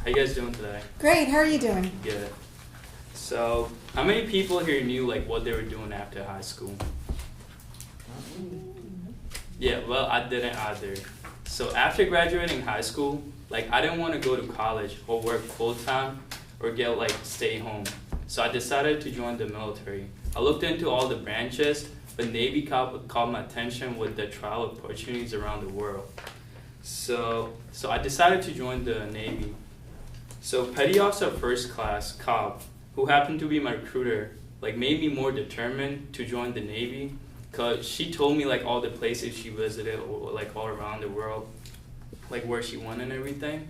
How you guys doing today? Great, how are you doing? Good. So, how many people here knew like what they were doing after high school? Yeah, well, I didn't either. So after graduating high school, like I didn't want to go to college or work full time or get like stay home. So I decided to join the military. I looked into all the branches, but Navy caught my attention with the trial opportunities around the world. So I decided to join the Navy. So Petty Officer First Class Cobb, who happened to be my recruiter, like made me more determined to join the Navy, cause she told me like all the places she visited, or like all around the world, like where she went and everything.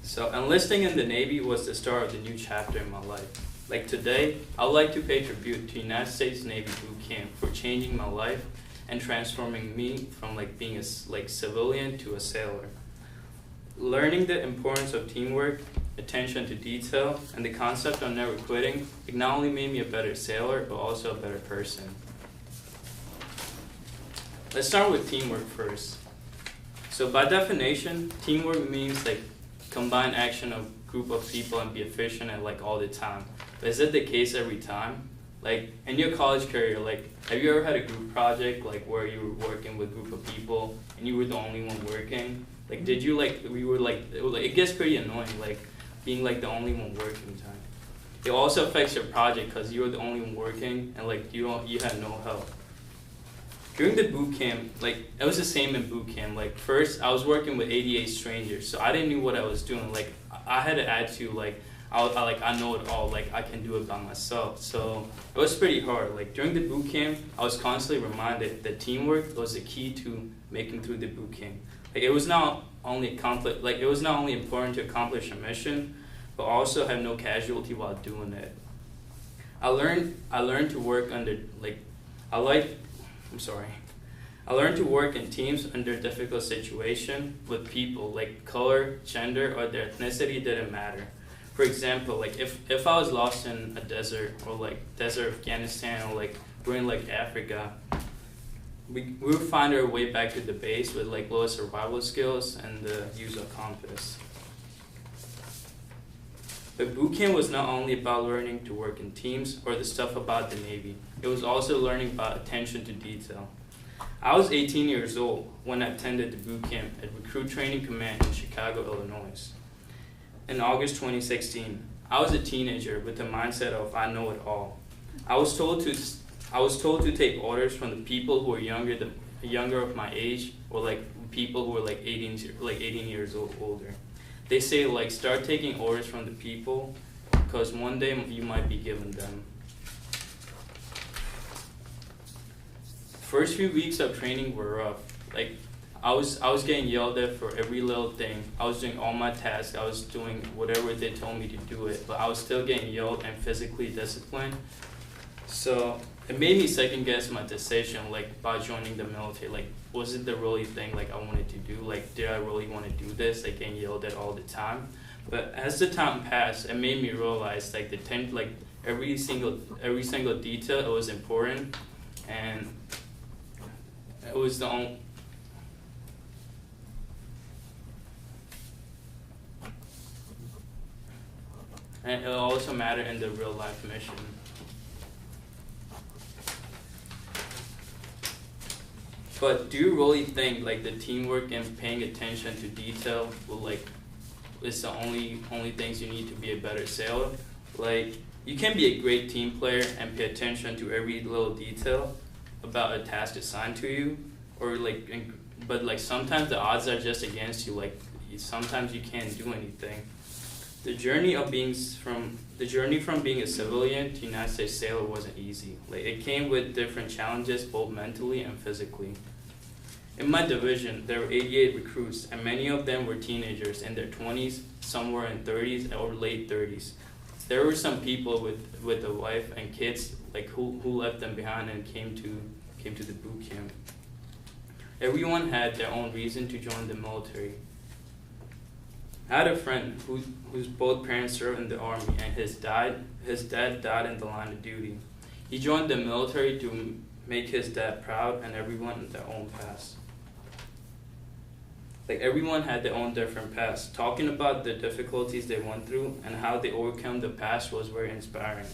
So enlisting in the Navy was the start of the new chapter in my life. Like today, I would like to pay tribute to United States Navy boot camp for changing my life and transforming me from like being a civilian to a sailor. Learning the importance of teamwork, attention to detail, and the concept of never quitting, it not only made me a better sailor, but also a better person. Let's start with teamwork first. So by definition, teamwork means like combined action of a group of people and be efficient at like all the time. But is it the case every time? Like in your college career, like have you ever had a group project like where you were working with a group of people and you were the only one working? Like did you like it gets pretty annoying like being like the only one working time. It also affects your project because you were the only one working and like you had no help. During the boot camp, like it was the same in boot camp. Like first, I was working with 88 strangers, so I didn't know what I was doing. Like I had to add to like I know it all. Like I can do it by myself. So it was pretty hard. Like during the boot camp, I was constantly reminded that teamwork was the key to making through the boot camp. Like it was not only important to accomplish a mission, but also have no casualty while doing it. I learned to work under I learned to work in teams under difficult situations with people, like color, gender, or their ethnicity didn't matter. For example, like if I was lost in a desert, or like desert Afghanistan, or like we're in like Africa, we would find our way back to the base with like low survival skills and the use of compass. But boot camp was not only about learning to work in teams or the stuff about the Navy. It was also learning about attention to detail. I was 18 years old when I attended the boot camp at Recruit Training Command in Chicago, Illinois. In August 2016, I was a teenager with the mindset of I know it all. I was told to take orders from the people who were younger of my age, or like people who were like 18 years older. They say like start taking orders from the people because one day you might be given them. First few weeks of training were rough. Like I was getting yelled at for every little thing. I was doing all my tasks. I was doing whatever they told me to do it, but I was still getting yelled and physically disciplined. So it made me second guess my decision, like about joining the military. Like, was it the really thing like I wanted to do? Like, did I really want to do this? Like getting yelled at all the time. But as the time passed, it made me realize like every single detail, it was important, and it was the only. And it also mattered in the real life mission. But do you really think like the teamwork and paying attention to detail is the only things you need to be a better sailor? Like you can be a great team player and pay attention to every little detail about a task assigned to you, but like sometimes the odds are just against you. Like sometimes you can't do anything. The journey from being a civilian to United States sailor wasn't easy. Like it came with different challenges, both mentally and physically. In my division, there were 88 recruits, and many of them were teenagers in their 20s, some were in 30s or late 30s. There were some people with a wife and kids, like who left them behind and came to the boot camp. Everyone had their own reason to join the military. I had a friend whose both parents served in the army, and his dad died in the line of duty. He joined the military to make his dad proud and everyone in their own paths. Like everyone had their own different paths. Talking about the difficulties they went through and how they overcome the past was very inspiring.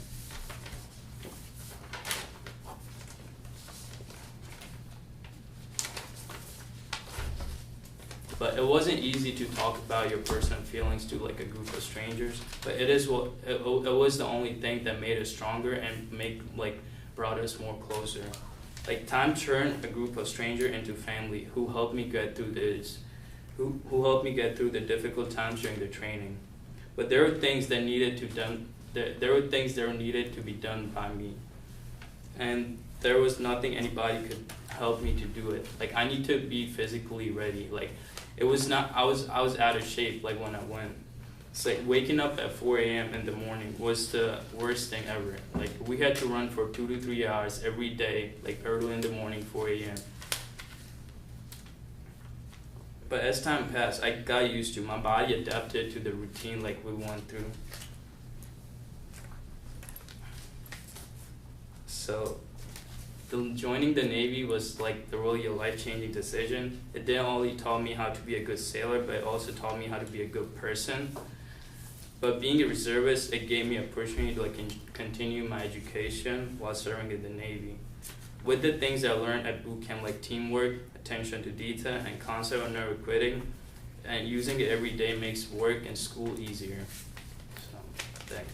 But it wasn't easy to talk about your personal feelings to like a group of strangers. But it was the only thing that made us stronger and brought us more closer. Like time turned a group of strangers into family who helped me get through who helped me get through the difficult times during the training. But there were things that needed to be done by me, and there was nothing anybody could help me to do it. Like I need to be physically ready. Like it was not I was out of shape like when I went. It's like waking up at 4 a.m. in the morning was the worst thing ever. Like we had to run for 2 to 3 hours every day, like early in the morning, 4 a.m. But as time passed, I got used to, my body adapted to the routine like we went through. So joining the Navy was like really a life-changing decision. It didn't only taught me how to be a good sailor, but it also taught me how to be a good person. But being a reservist, it gave me an opportunity to continue my education while serving in the Navy. With the things I learned at boot camp, like teamwork, attention to detail, and concept of never quitting, and using it every day makes work and school easier. So, thanks.